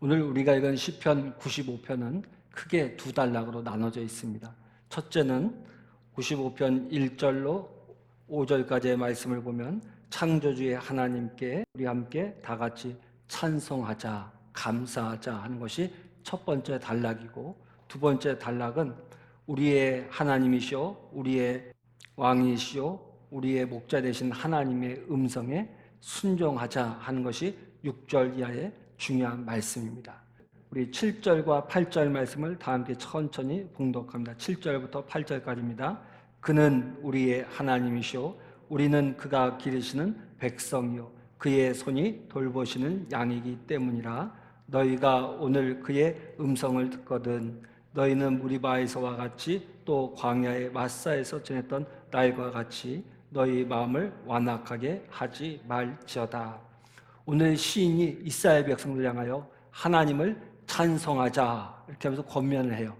오늘 우리가 읽은 시편 95편은 크게 두 단락으로 나눠져 있습니다. 첫째는 95편 1절로 5절까지의 말씀을 보면 창조주의 하나님께 우리 함께 다 같이 찬송하자, 감사하자 하는 것이 첫 번째 단락이고, 두 번째 단락은 우리의 하나님이시오, 우리의 왕이시오, 우리의 목자 되신 하나님의 음성에 순종하자 하는 것이 6절 이하의 중요한 말씀입니다. 우리 7절과 8절 말씀을 다 함께 천천히 봉독합니다. 7절부터 8절까지입니다. 그는 우리의 하나님이시오, 우리는 그가 기르시는 백성이요 그의 손이 돌보시는 양이기 때문이라. 너희가 오늘 그의 음성을 듣거든 너희는 무리바에서와 같이 또 광야의 마사에서 지냈던 날과 같이 너희 마음을 완악하게 하지 말지어다. 오늘 시인이 이스라엘 백성들 향하여 하나님을 찬송하자 이렇게 하면서 권면을 해요.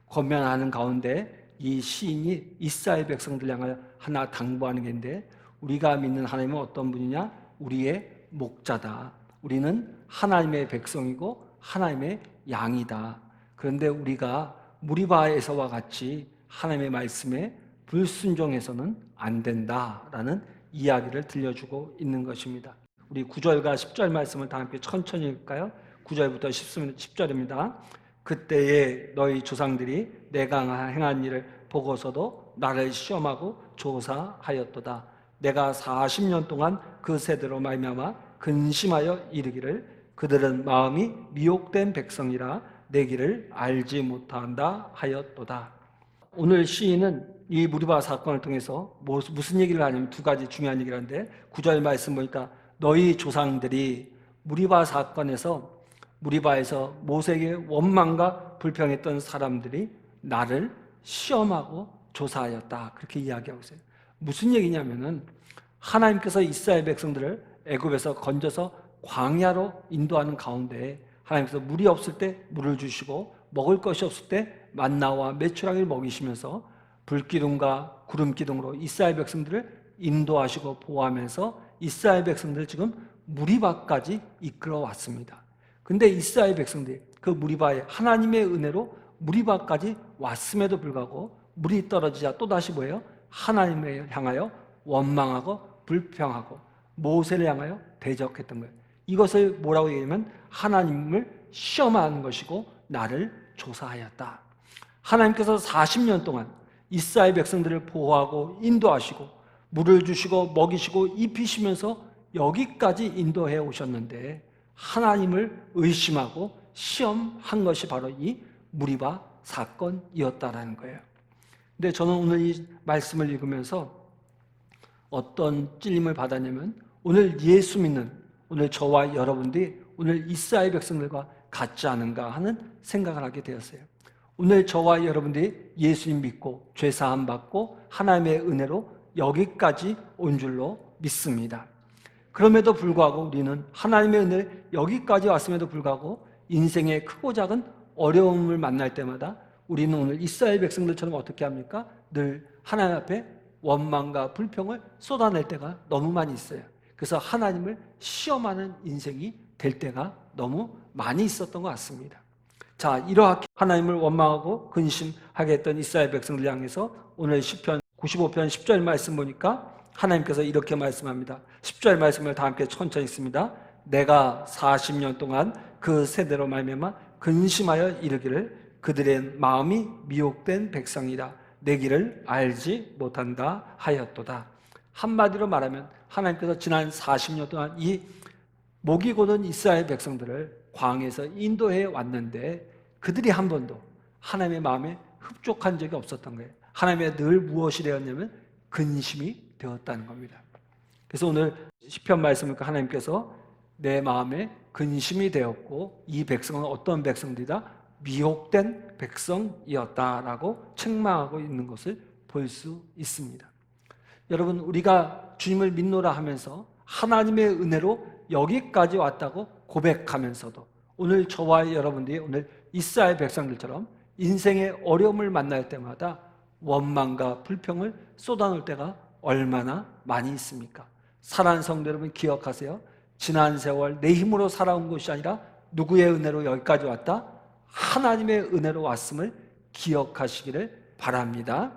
권면하는 가운데 이 시인이 이스라엘 백성들 향하여 하나 당부하는 게 있는데, 우리가 믿는 하나님은 어떤 분이냐? 우리의 목자다. 우리는 하나님의 백성이고 하나님의 양이다. 그런데 우리가 무리바에서와 같이 하나님의 말씀에 불순종해서는 안 된다라는 이야기를 들려주고 있는 것입니다. 우리 9절과 10절 말씀을 다 함께 천천히 읽을까요? 9절부터 10절입니다. 그때에 너희 조상들이 내가 행한 일을 보고서도 나를 시험하고 조사하였도다. 내가 40년 동안 그 세대로 말미암아 근심하여 이르기를 그들은 마음이 미혹된 백성이라 내 길을 알지 못한다 하였도다. 오늘 시인은 이 무리바 사건을 통해서 무슨 얘기를 하냐면 두 가지 중요한 얘기를 하는데, 9절 말씀 보니까 너희 조상들이 무리바에서 모세에게 원망과 불평했던 사람들이 나를 시험하고 조사하였다, 그렇게 이야기하고 있어요. 무슨 얘기냐면은 하나님께서 이스라엘 백성들을 애굽에서 건져서 광야로 인도하는 가운데 하나님께서 물이 없을 때 물을 주시고 먹을 것이 없을 때 만나와 메추라기를 먹이시면서 불기둥과 구름기둥으로 이스라엘 백성들을 인도하시고 보호하면서 이스라엘 백성들을 지금 무리바까지 이끌어 왔습니다. 근데 이스라엘 백성들이 그 무리바에 하나님의 은혜로 무리바까지 왔음에도 불구하고 물이 떨어지자 또다시 뭐예요? 하나님을 향하여 원망하고 불평하고 모세를 향하여 대적했던 거예요. 이것을 뭐라고 얘기하면 하나님을 시험하는 것이고 나를 조사하였다. 하나님께서 40년 동안 이스라엘 백성들을 보호하고 인도하시고 물을 주시고 먹이시고 입히시면서 여기까지 인도해 오셨는데 하나님을 의심하고 시험한 것이 바로 이 무리바 사건이었다라는 거예요. 근데 저는 오늘 이 말씀을 읽으면서 어떤 찔림을 받았냐면, 오늘 예수 믿는 오늘 저와 여러분들이 오늘 이스라엘 백성들과 같지 않은가 하는 생각을 하게 되었어요. 오늘 저와 여러분들이 예수님 믿고 죄사함 받고 하나님의 은혜로 여기까지 온 줄로 믿습니다. 그럼에도 불구하고 우리는 하나님의 은혜를 여기까지 왔음에도 불구하고 인생의 크고 작은 어려움을 만날 때마다 우리는 오늘 이스라엘 백성들처럼 어떻게 합니까? 늘 하나님 앞에 원망과 불평을 쏟아낼 때가 너무 많이 있어요. 그래서 하나님을 시험하는 인생이 될 때가 너무 많이 있었던 것 같습니다. 자, 이렇게 하나님을 원망하고 근심하게 했던 이스라엘 백성들 향해서 오늘 시편 95편 10절 말씀 보니까 하나님께서 이렇게 말씀합니다. 10절 말씀을 다 함께 천천히 읽습니다. 내가 40년 동안 그 세대로 말미암아 근심하여 이르기를 그들의 마음이 미혹된 백성이라 내 길을 알지 못한다 하였도다. 한마디로 말하면 하나님께서 지난 40년 동안 이 목이 고든 이스라엘 백성들을 광야에서 인도해 왔는데 그들이 한 번도 하나님의 마음에 흡족한 적이 없었던 거예요. 하나님의 늘 무엇이 되었냐면 근심이 되었다는 겁니다. 그래서 오늘 시편 말씀을 하나님께서 내 마음에 근심이 되었고 이 백성은 어떤 백성들이다? 미혹된 백성이었다라고 책망하고 있는 것을 볼 수 있습니다. 여러분, 우리가 주님을 믿노라 하면서 하나님의 은혜로 여기까지 왔다고 고백하면서도 오늘 저와 여러분들이 오늘 이스라엘 백성들처럼 인생의 어려움을 만날 때마다 원망과 불평을 쏟아놓을 때가 얼마나 많이 있습니까? 사랑하는 성도 여러분, 기억하세요. 지난 세월 내 힘으로 살아온 것이 아니라 누구의 은혜로 여기까지 왔다? 하나님의 은혜로 왔음을 기억하시기를 바랍니다.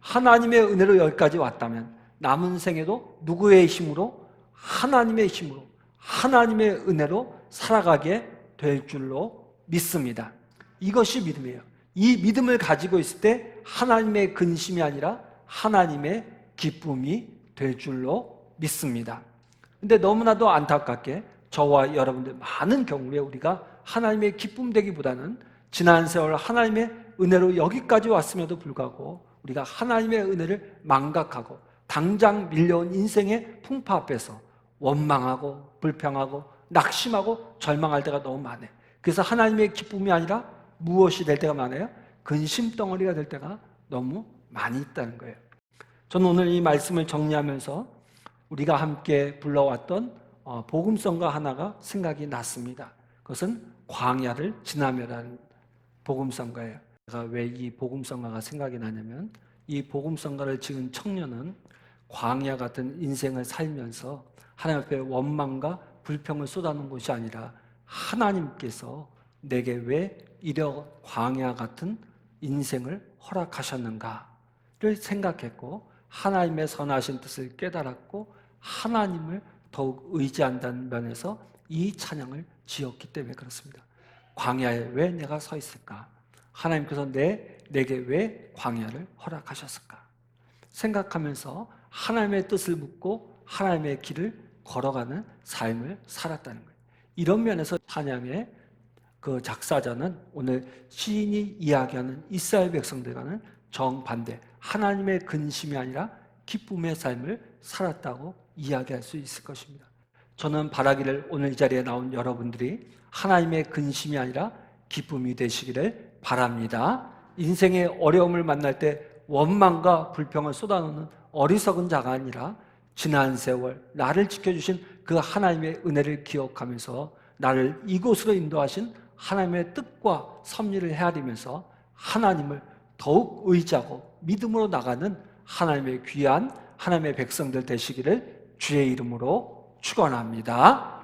하나님의 은혜로 여기까지 왔다면 남은 생에도 누구의 힘으로? 하나님의 힘으로, 하나님의 은혜로 살아가게 될 줄로 믿습니다. 이것이 믿음이에요. 이 믿음을 가지고 있을 때 하나님의 근심이 아니라 하나님의 기쁨이 될 줄로 믿습니다. 근데 너무나도 안타깝게 저와 여러분들 많은 경우에 우리가 하나님의 기쁨 되기보다는 지난 세월 하나님의 은혜로 여기까지 왔음에도 불구하고 우리가 하나님의 은혜를 망각하고 당장 밀려온 인생의 풍파 앞에서 원망하고 불평하고 낙심하고 절망할 때가 너무 많아요. 그래서 하나님의 기쁨이 아니라 무엇이 될 때가 많아요? 근심덩어리가 될 때가 너무 많이 있다는 거예요. 저는 오늘 이 말씀을 정리하면서 우리가 함께 불러왔던 복음성가 하나가 생각이 났습니다. 그것은 광야를 지나며라는 복음성가예요. 제가 왜 이 복음성가가 생각이 나냐면 이 복음성가를 지은 청년은 광야 같은 인생을 살면서 하나님 앞에 원망과 불평을 쏟아놓은 것이 아니라 하나님께서 내게 왜 이런 광야 같은 인생을 허락하셨는가를 생각했고 하나님의 선하신 뜻을 깨달았고 하나님을 더욱 의지한다는 면에서 이 찬양을 지었기 때문에 그렇습니다. 광야에 왜 내가 서 있을까? 하나님께서 내게 왜 광야를 허락하셨을까? 생각하면서 하나님의 뜻을 묻고 하나님의 길을 걸어가는 삶을 살았다는 거예요. 이런 면에서 찬양의 그 작사자는 오늘 시인이 이야기하는 이스라엘 백성들과는 정반대, 하나님의 근심이 아니라 기쁨의 삶을 살았다고 이야기할 수 있을 것입니다. 저는 바라기를 오늘 이 자리에 나온 여러분들이 하나님의 근심이 아니라 기쁨이 되시기를 바랍니다. 인생의 어려움을 만날 때 원망과 불평을 쏟아놓는 어리석은 자가 아니라 지난 세월 나를 지켜주신 그 하나님의 은혜를 기억하면서 나를 이곳으로 인도하신 하나님의 뜻과 섭리를 헤아리면서 하나님을 더욱 의지하고 믿음으로 나가는 하나님의 귀한 하나님의 백성들 되시기를 주의 이름으로 축원합니다.